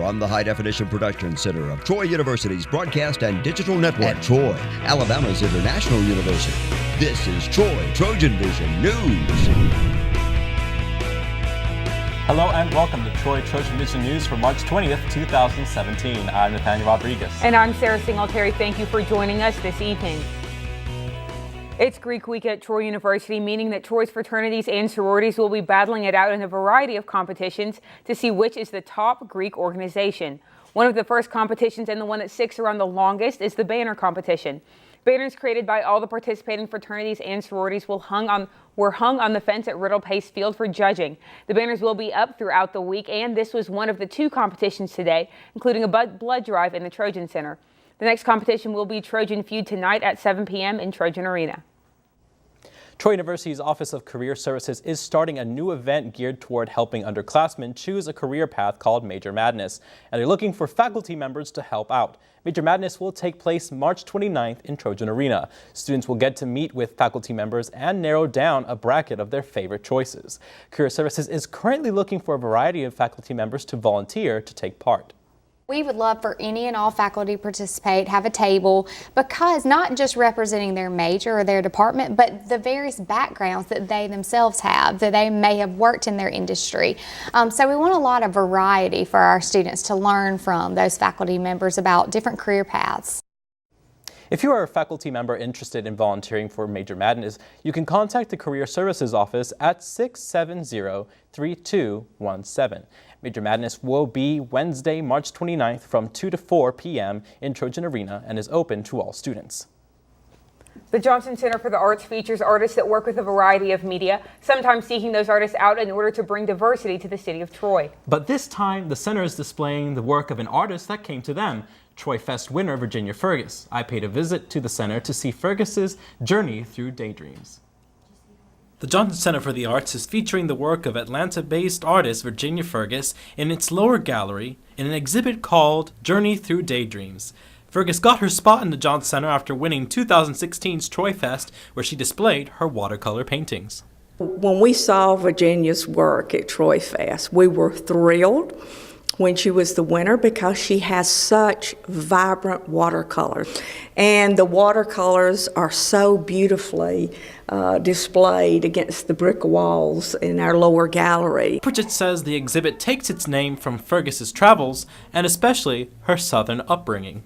From the High Definition Production Center of Troy University's Broadcast and Digital Network, Troy, Alabama's International University, this is Troy TrojanVision News. Hello and welcome to Troy TrojanVision News for March 20th, 2017. I'm Nathaniel Rodriguez. And I'm Sarah Singletary. Thank you for joining us this evening. It's Greek Week at Troy University, meaning that Troy's fraternities and sororities will be battling it out in a variety of competitions to see which is the top Greek organization. One of the first competitions and the one that sticks around the longest is the banner competition. Banners created by all the participating fraternities and sororities were hung on the fence at Riddle Pace Field for judging. The banners will be up throughout the week, and this was one of the two competitions today, including a blood drive in the Trojan Center. The next competition will be Trojan Feud tonight at 7 p.m. in Trojan Arena. Troy University's Office of Career Services is starting a new event geared toward helping underclassmen choose a career path called Major Madness, and they're looking for faculty members to help out. Major Madness will take place March 29th in Trojan Arena. Students will get to meet with faculty members and narrow down a bracket of their favorite choices. Career Services is currently looking for a variety of faculty members to volunteer to take part. We would love for any and all faculty to participate, have a table, because not just representing their major or their department, but the various backgrounds that they themselves have, that they may have worked in their industry. So we want a lot of variety for our students to learn from those faculty members about different career paths. If you are a faculty member interested in volunteering for Major Madness, you can contact the Career Services Office at 670-3217. Major Madness will be Wednesday, March 29th from 2 to 4 p.m. in Trojan Arena and is open to all students. The Johnson Center for the Arts features artists that work with a variety of media, sometimes seeking those artists out in order to bring diversity to the city of Troy. But this time, the center is displaying the work of an artist that came to them, Troy Fest winner Virginia Fergus. I paid a visit to the center to see Fergus's journey through daydreams. The Johnson Center for the Arts is featuring the work of Atlanta-based artist Virginia Fergus in its lower gallery in an exhibit called Journey Through Daydreams. Fergus got her spot in the Johnson Center after winning 2016's Troy Fest, where she displayed her watercolor paintings. When we saw Virginia's work at Troy Fest, we were thrilled when she was the winner because she has such vibrant watercolors. And the watercolors are so beautifully displayed against the brick walls in our lower gallery. Pritchett says the exhibit takes its name from Fergus's travels and especially her southern upbringing.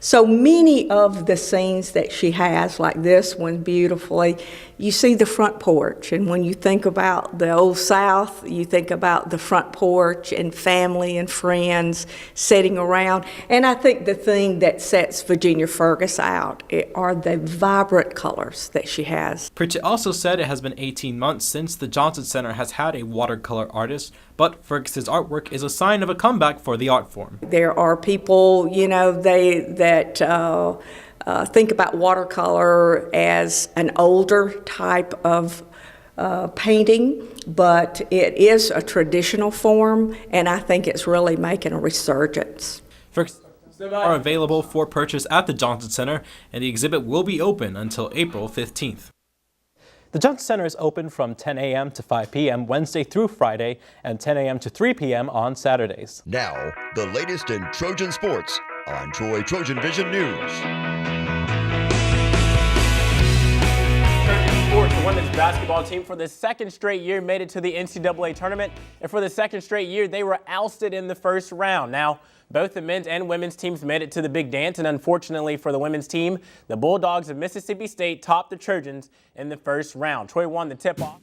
So many of the scenes that she has, like this one beautifully, you see the front porch, and when you think about the Old South, you think about the front porch and family and friends sitting around. And I think the thing that sets Virginia Fergus out are the vibrant colors that she has. Pritchett also said it has been 18 months since the Johnson Center has had a watercolor artist, but Fergus's artwork is a sign of a comeback for the art form. There are people, you know, that think about watercolor as an older type of painting, but it is a traditional form, and I think it's really making a resurgence. Fergus are available for purchase at the Johnson Center, and the exhibit will be open until April 15th. The Johnson Center is open from 10 a.m. to 5 p.m. Wednesday through Friday and 10 a.m. to 3 p.m. on Saturdays. Now, the latest in Trojan sports on Troy TrojanVision News. The women's basketball team for the second straight year made it to the NCAA tournament, and for the second straight year they were ousted in the first round. Now, both the men's and women's teams made it to the big dance, and unfortunately for the women's team, the Bulldogs of Mississippi State topped the Trojans in the first round. Troy won the tip-off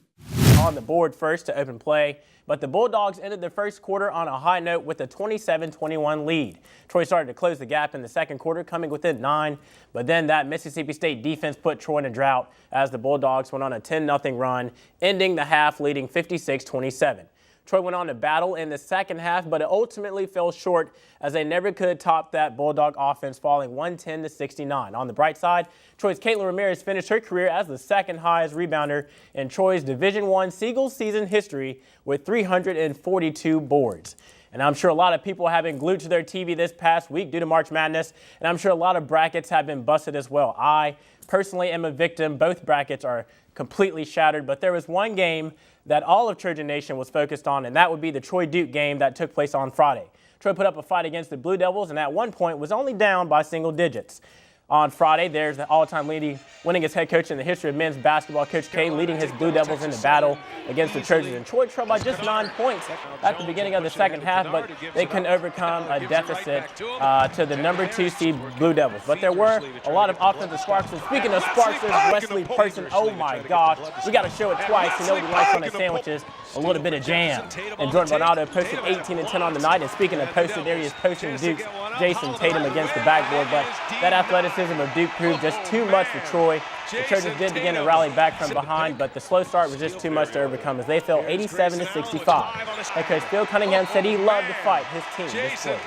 on the board first to open play, but the Bulldogs ended the first quarter on a high note with a 27-21 lead. Troy started to close the gap in the second quarter, coming within 9, but then that Mississippi State defense put Troy in a drought as the Bulldogs went on a 10-0 run, ending the half leading 56-27. Troy went on to battle in the second half, but it ultimately fell short as they never could top that Bulldog offense, falling 110-69. On the bright side, Troy's Caitlin Ramirez finished her career as the second highest rebounder in Troy's Division I Seagulls season history with 342 boards. And I'm sure a lot of people have been glued to their TV this past week due to March Madness, and I'm sure a lot of brackets have been busted as well. I personally am a victim. Both brackets are completely shattered, but there was one game that all of Trojan Nation was focused on, and that would be the Troy Duke game that took place on Friday. Troy put up a fight against the Blue Devils and at one point was only down by single digits. On Friday, there's the all-time winningest head coach in the history of men's basketball, Coach K, leading his Blue Devils into battle against the Trojans. And Troy trailed by just 9 points at the beginning of the second half, but they couldn't overcome a deficit to the number 2 seed Blue Devils. But there were a lot of offensive sparks. And speaking of sparks, there's Wesley Person. Oh my gosh, we got to show it twice. You know what he likes on his sandwiches? A little bit of jam. And Jordan Bernardo posted 18 and 10 on the night. And speaking of posted, there he is posting Duke's Jason Tatum against the backboard. But that athleticism of Duke proved just too much for Troy. The Trojans did begin to rally back from behind, but the slow start was just too much to overcome as they fell 87-65. Head coach Phil Cunningham said he loved to fight his team this way.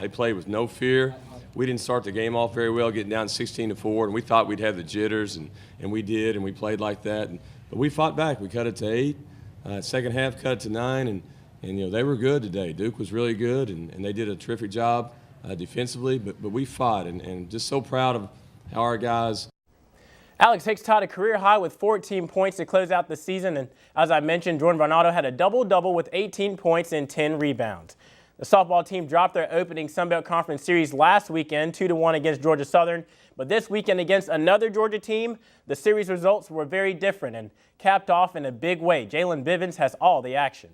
They played with no fear. We didn't start the game off very well, getting down 16-4, and we thought we'd have the jitters, and we did, and we played like that. But we fought back. We cut it to 8. Second half, cut it to 9, and you know they were good today. Duke was really good, and they did a terrific job defensively. But we fought, and just so proud of how our guys. Alex Hicks tied a career high with 14 points to close out the season, and as I mentioned, Jordan Bernardo had a double-double with 18 points and 10 rebounds. The softball team dropped their opening Sunbelt Conference series last weekend 2-1 against Georgia Southern, but this weekend against another Georgia team, the series results were very different and capped off in a big way. Jalen Bivens has all the action.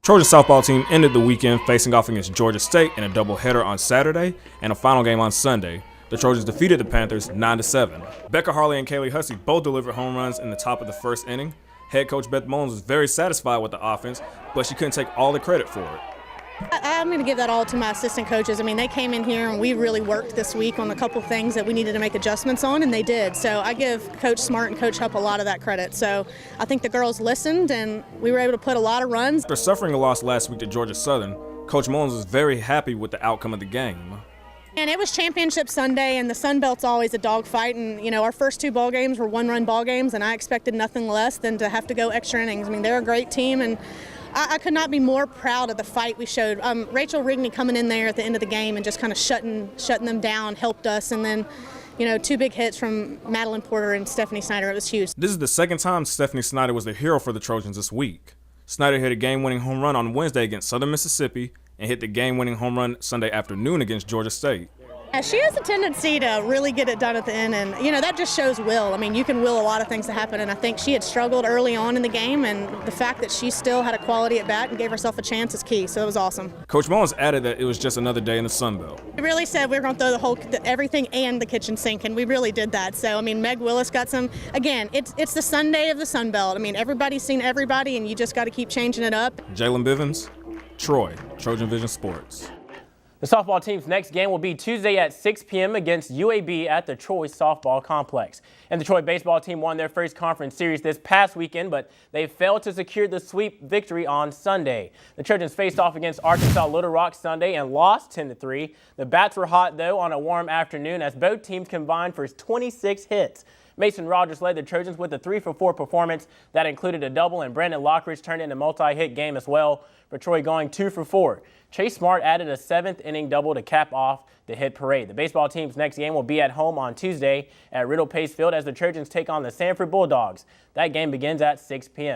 Trojan softball team ended the weekend facing off against Georgia State in a doubleheader on Saturday and a final game on Sunday. The Trojans defeated the Panthers 9-7. Becca Harley and Kaylee Hussey both delivered home runs in the top of the first inning. Head coach Beth Mullins was very satisfied with the offense, but she couldn't take all the credit for it. I'm going to give that all to my assistant coaches. I mean, they came in here and we really worked this week on a couple things that we needed to make adjustments on, and they did. So I give Coach Smart and Coach Hupp a lot of that credit. So I think the girls listened, and we were able to put a lot of runs. After suffering a loss last week to Georgia Southern, Coach Mullins was very happy with the outcome of the game. And it was Championship Sunday, and the Sun Belt's always a dogfight. And, you know, our first 2 ball games were one-run ball games, and I expected nothing less than to have to go extra innings. I mean, they're a great team, and I could not be more proud of the fight we showed. Rachel Rigney coming in there at the end of the game and just kind of shutting them down helped us. And then, you know, 2 big hits from Madeline Porter and Stephanie Snyder. It was huge. This is the second time Stephanie Snyder was the hero for the Trojans this week. Snyder hit a game-winning home run on Wednesday against Southern Mississippi and hit the game-winning home run Sunday afternoon against Georgia State. Yeah, she has a tendency to really get it done at the end, and you know that just shows will. I mean, you can will a lot of things to happen, and I think she had struggled early on in the game, and the fact that she still had a quality at bat and gave herself a chance is key. So it was awesome. Coach Mullins added that it was just another day in the Sun Belt. We really said we were going to throw everything and the kitchen sink, and we really did that. So I mean, Meg Willis got some. Again, it's the Sunday of the Sun Belt. I mean, everybody's seen everybody, and you just got to keep changing it up. Jalen Bivens, Troy, TrojanVision Sports. The softball team's next game will be Tuesday at 6 p.m. against UAB at the Troy Softball Complex. And the Troy baseball team won their first conference series this past weekend, but they failed to secure the sweep victory on Sunday. The Trojans faced off against Arkansas Little Rock Sunday and lost 10-3. The bats were hot, though, on a warm afternoon as both teams combined for 26 hits. Mason Rogers led the Trojans with a 3-for-4 performance that included a double, and Brandon Lockridge turned in a multi-hit game as well, for Troy going 2-for-4. Chase Smart added a 7th-inning double to cap off the hit parade. The baseball team's next game will be at home on Tuesday at Riddle Pace Field as the Trojans take on the Sanford Bulldogs. That game begins at 6 p.m.